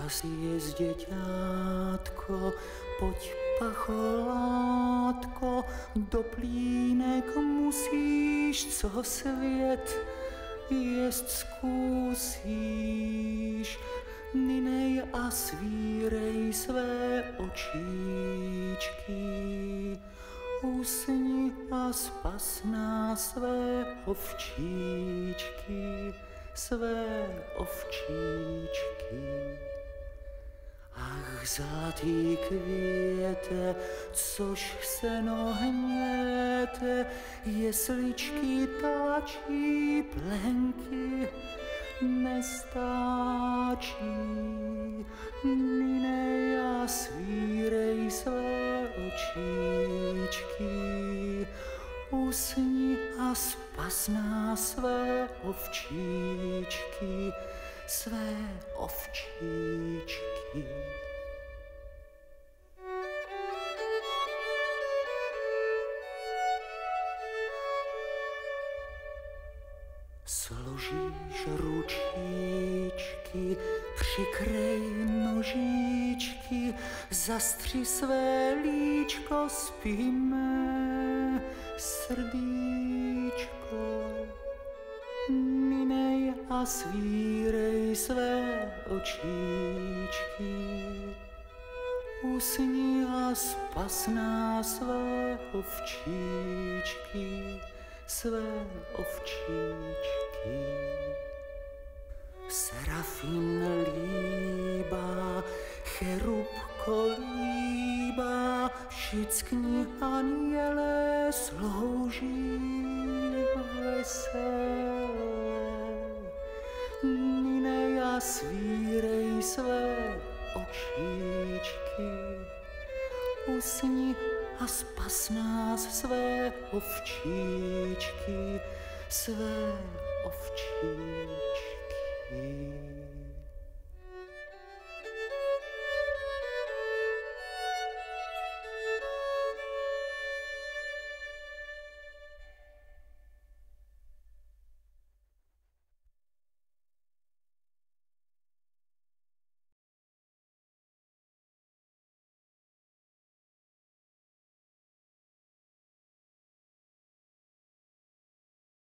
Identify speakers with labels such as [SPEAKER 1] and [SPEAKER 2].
[SPEAKER 1] Zas děťátko, pojď pacholátko, do plínek musíš, co svět jest zkusíš. Ninej a svírej své očičky, usni a spasná své ovčičky, své ovčičky. Ach, zlatý květe, což se nohněte, jesličky táčí, plenky nestáčí. Ninej a svírej své očičky, usni a spasná své ovčičky, své ovčičky. Složíš ručičky, přikrej nožičky, zastři své líčko, spí mé srdíčko. Minej a svírej své očičky, usni a spasná své ovčičky, své ovčičky. Serafin líbá, cherubko líbá, všichni andělé slouží veselé. Ninej a svírej své očičky, usni a spas nás své ovčičky, své